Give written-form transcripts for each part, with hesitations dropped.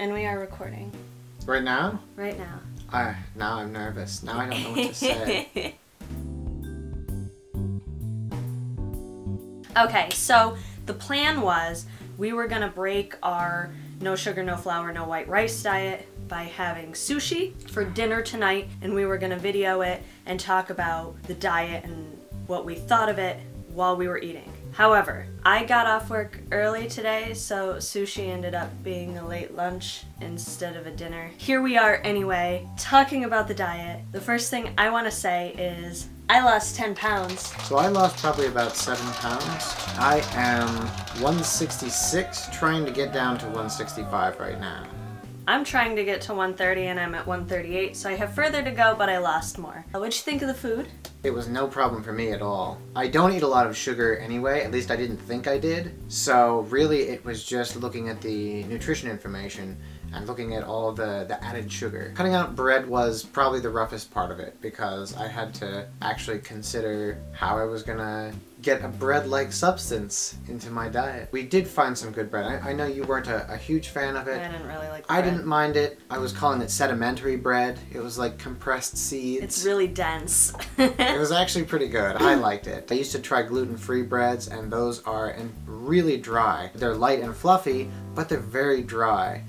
And we are recording. Right now? Right now. Now I'm nervous. Now I don't know what to say. Okay, so the plan was we were gonna break our no sugar, no flour, no white rice diet by having sushi for dinner tonight, and we were gonna video it and talk about the diet and what we thought of it while we were eating. However, I got off work early today, so sushi ended up being a late lunch instead of a dinner. Here we are anyway, talking about the diet. The first thing I want to say is I lost 10 pounds. So I lost probably about 7 pounds. I am 166, trying to get down to 165 right now. I'm trying to get to 130 and I'm at 138, so I have further to go, but I lost more. What'd you think of the food? It was no problem for me at all. I don't eat a lot of sugar anyway, at least I didn't think I did. So really it was just looking at the nutrition information and looking at all the added sugar. Cutting out bread was probably the roughest part of it because I had to actually consider how I was gonna get a bread-like substance into my diet. We did find some good bread. I know you weren't a huge fan of it. I didn't really like the I bread. didn't mind it. I was calling it sedimentary bread. It was like compressed seeds. It's really dense. It was actually pretty good. I liked it. I used to try gluten-free breads, and those are really dry. They're light and fluffy, but they're very dry.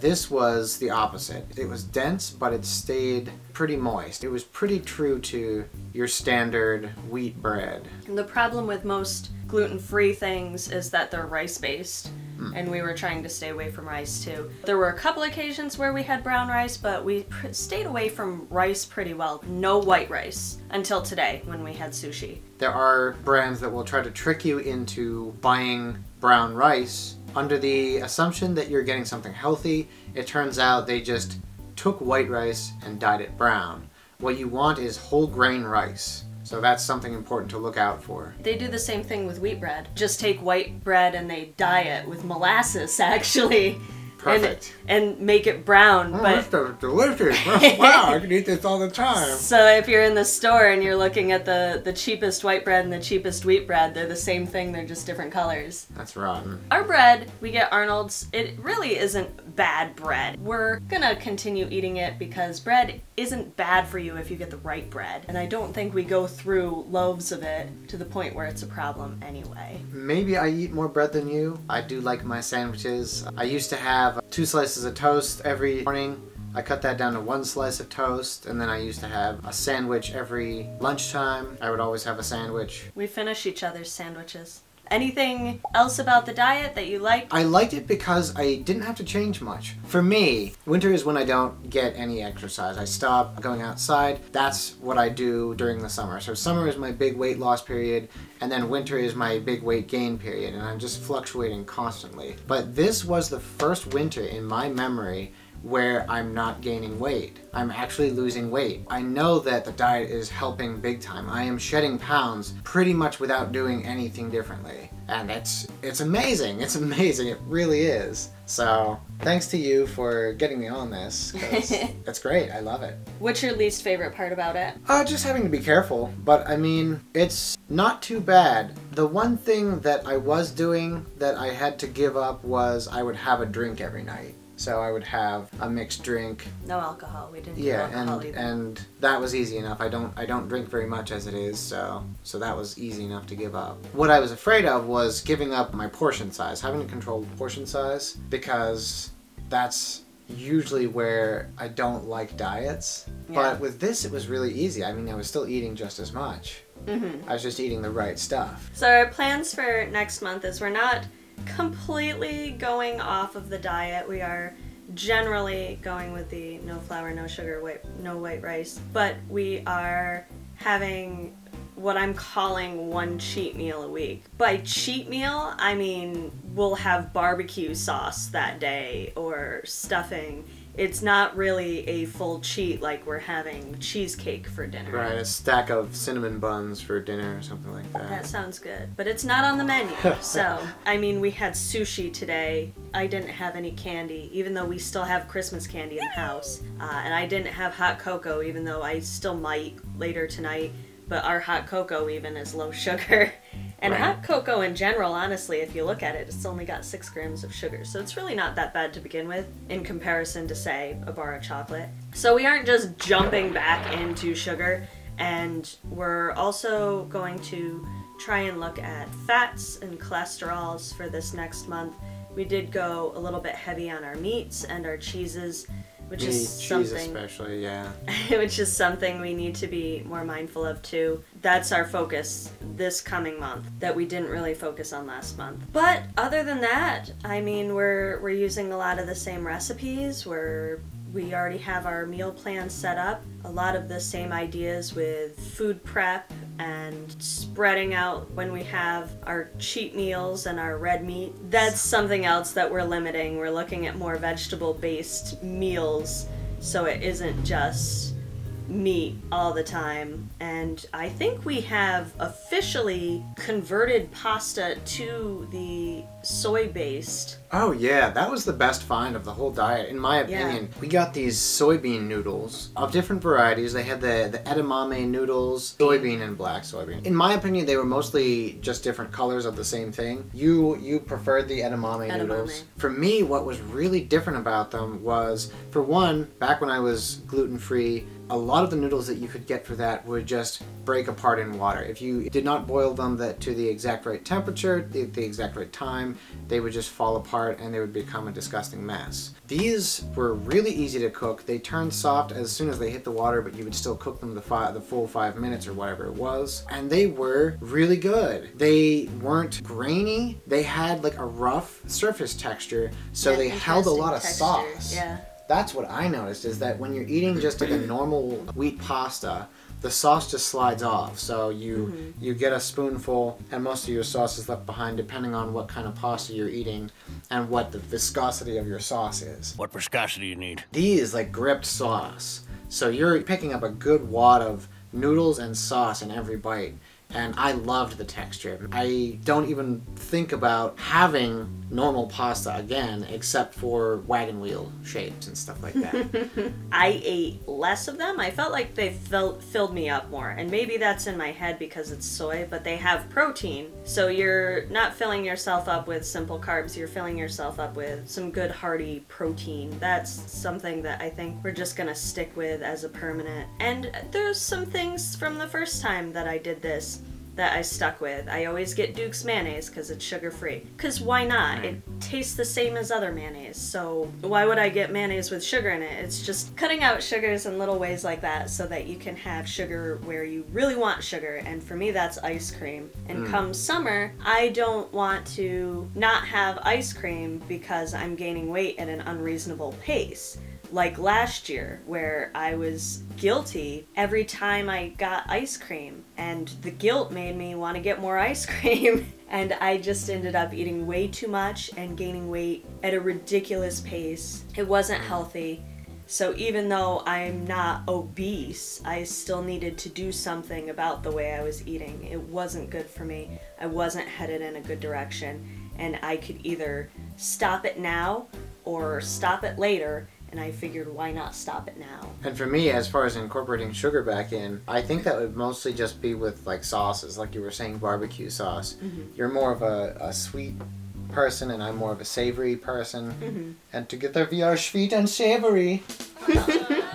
This was the opposite. It was dense, but it stayed pretty moist. It was pretty true to your standard wheat bread. The problem with most gluten-free things is that they're rice-based, and we were trying to stay away from rice too. There were a couple occasions where we had brown rice, but we stayed away from rice pretty well. No white rice until today when we had sushi. There are brands that will try to trick you into buying brown rice under the assumption that you're getting something healthy. It turns out they just took white rice and dyed it brown. What you want is whole grain rice. So that's something important to look out for. They do the same thing with wheat bread. Just take white bread and they dye it with molasses, actually. Perfect. And make it brown. Oh, but this stuff is delicious. Wow, I can eat this all the time. So if you're in the store and you're looking at the cheapest white bread and the cheapest wheat bread, they're the same thing, they're just different colors. That's rotten. Our bread, we get Arnold's, it really isn't bad bread. We're gonna continue eating it because bread isn't bad for you if you get the right bread. And I don't think we go through loaves of it to the point where it's a problem anyway. Maybe I eat more bread than you. I do like my sandwiches. I used to have 2 slices of toast every morning. I cut that down to 1 slice of toast, and then I used to have a sandwich every lunchtime. I would always have a sandwich. We finish each other's sandwiches. Anything else about the diet that you liked? I liked it because I didn't have to change much. For me, winter is when I don't get any exercise. I stop going outside. That's what I do during the summer. So summer is my big weight loss period, and then winter is my big weight gain period, and I'm just fluctuating constantly. But this was the first winter in my memory where I'm not gaining weight. I'm actually losing weight. I know that the diet is helping big time. I am shedding pounds pretty much without doing anything differently. And it's amazing. It's amazing. It really is. So thanks to you for getting me on this, 'cause it's great. I love it. What's your least favorite part about it? Just having to be careful. But I mean, it's not too bad. The one thing that I was doing that I had to give up was I would have a drink every night. So I would have a mixed drink. No alcohol. We didn't do Yeah, alcohol either. and that was easy enough. I don't drink very much as it is, so that was easy enough to give up. What I was afraid of was giving up my portion size, having to control portion size, because that's usually where I don't like diets. Yeah. But with this, it was really easy. I mean, I was still eating just as much. Mm-hmm. I was just eating the right stuff. So our plans for next month is we're not completely going off of the diet. We are generally going with the no flour, no sugar, no white rice, but we are having what I'm calling one cheat meal a week. By cheat meal, I mean we'll have barbecue sauce that day or stuffing. It's not really a full cheat like we're having cheesecake for dinner. Right, a stack of cinnamon buns for dinner or something like that. That sounds good, but it's not on the menu. So, I mean, we had sushi today. I didn't have any candy, even though we still have Christmas candy in the house. And I didn't have hot cocoa, even though I still might later tonight. But our hot cocoa even is low sugar. And Right. hot cocoa in general, honestly, if you look at it, it's only got 6 grams of sugar. So it's really not that bad to begin with in comparison to, say, a bar of chocolate. So we aren't just jumping back into sugar. And we're also going to try and look at fats and cholesterols for this next month. We did go a little bit heavy on our meats and our cheeses, which is cheese something especially, yeah. which is something we need to be more mindful of too. That's our focus this coming month that we didn't really focus on last month. But other than that, I mean, we're using a lot of the same recipes. We already have our meal plan set up. A lot of the same ideas with food prep and spreading out when we have our cheat meals and our red meat. That's something else that we're limiting. We're looking at more vegetable-based meals so it isn't just meat all the time. And I think we have officially converted pasta to the soy-based. Oh yeah, that was the best find of the whole diet, in my opinion. We got these soybean noodles of different varieties. They had the edamame noodles, soybean and black soybean. In my opinion, they were mostly just different colors of the same thing. You preferred the edamame noodles. For me, what was really different about them was, for one, back when I was gluten-free, a lot of the noodles that you could get for that would just break apart in water. If you did not boil them to the exact right temperature, the exact right time, they would just fall apart and they would become a disgusting mess. These were really easy to cook. They turned soft as soon as they hit the water, but you would still cook them the full 5 minutes or whatever it was. And they were really good. They weren't grainy. They had like a rough surface texture, so they held a lot of sauce. Yeah. That's what I noticed, is that when you're eating just like a normal wheat pasta, the sauce just slides off. So you get a spoonful and most of your sauce is left behind depending on what kind of pasta you're eating and what the viscosity of your sauce is. What viscosity you need? These like gripped sauce. So you're picking up a good wad of noodles and sauce in every bite. And I loved the texture. I don't even think about having normal pasta again, except for wagon wheel shapes and stuff like that. I ate less of them. I felt like they filled me up more. And maybe that's in my head because it's soy, but they have protein. So you're not filling yourself up with simple carbs. You're filling yourself up with some good hearty protein. That's something that I think we're just gonna stick with as a permanent. And there's some things from the first time that I did this that I stuck with. I always get Duke's mayonnaise because it's sugar-free. Because why not? It tastes the same as other mayonnaise, so why would I get mayonnaise with sugar in it? It's just cutting out sugars in little ways like that so that you can have sugar where you really want sugar, and for me that's ice cream. And come summer, I don't want to not have ice cream because I'm gaining weight at an unreasonable pace. Like last year, where I was guilty every time I got ice cream, and the guilt made me want to get more ice cream. And I just ended up eating way too much and gaining weight at a ridiculous pace. It wasn't healthy. So even though I'm not obese, I still needed to do something about the way I was eating. It wasn't good for me. I wasn't headed in a good direction. And I could either stop it now or stop it later. And I figured, why not stop it now? And for me, as far as incorporating sugar back in, I think that would mostly just be with like sauces, like you were saying, barbecue sauce. You're more of a sweet person and I'm more of a savory person. And together we are sweet and savory.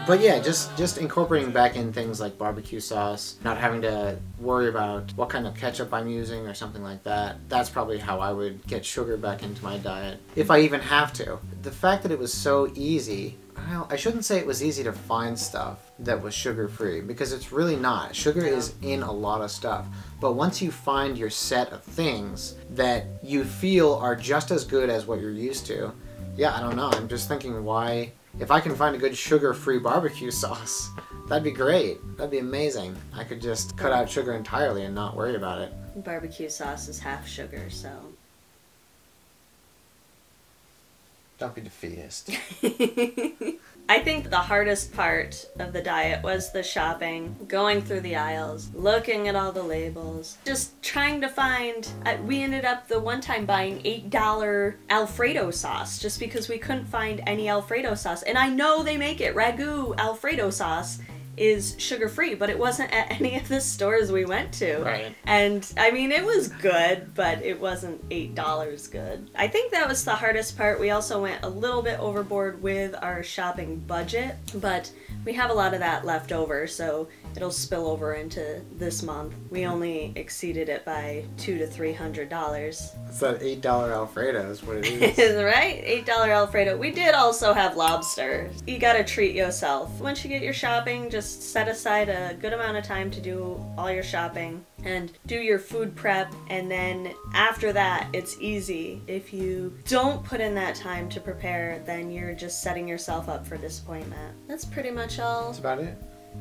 But yeah, just incorporating back in things like barbecue sauce, not having to worry about what kind of ketchup I'm using or something like that. That's probably how I would get sugar back into my diet, if I even have to. The fact that it was so easy, well, I shouldn't say it was easy to find stuff that was sugar-free, because it's really not. Sugar is in a lot of stuff. But once you find your set of things that you feel are just as good as what you're used to, yeah, I don't know. I'm just thinking, why... If I can find a good sugar-free barbecue sauce, that'd be great. That'd be amazing. I could just cut out sugar entirely and not worry about it. Barbecue sauce is half sugar, so... Don't be defeatist. I think the hardest part of the diet was the shopping, going through the aisles, looking at all the labels, just trying to find... we ended up the one time buying $8 Alfredo sauce just because we couldn't find any Alfredo sauce. And I know they make it, Ragu Alfredo sauce. is sugar-free, but it wasn't at any of the stores we went to. Right. And I mean, it was good, but it wasn't $8 good. I think that was the hardest part. We also went a little bit overboard with our shopping budget, but we have a lot of that left over, so it'll spill over into this month. We only exceeded it by $200 to $300. It's that $8 Alfredo is what it is. Right? $8 Alfredo. We did also have lobster. You gotta treat yourself. Once you get your shopping, just set aside a good amount of time to do all your shopping and do your food prep, and then after that it's easy. If you don't put in that time to prepare, then you're just setting yourself up for disappointment. That's pretty much all That's about it.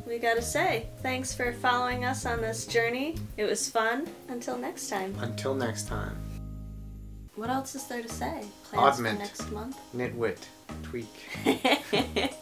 we gotta say. Thanks for following us on this journey. It was fun. Until next time. Until next time. What else is there to say? Plans Augment. for next month? Nitwit. Tweak.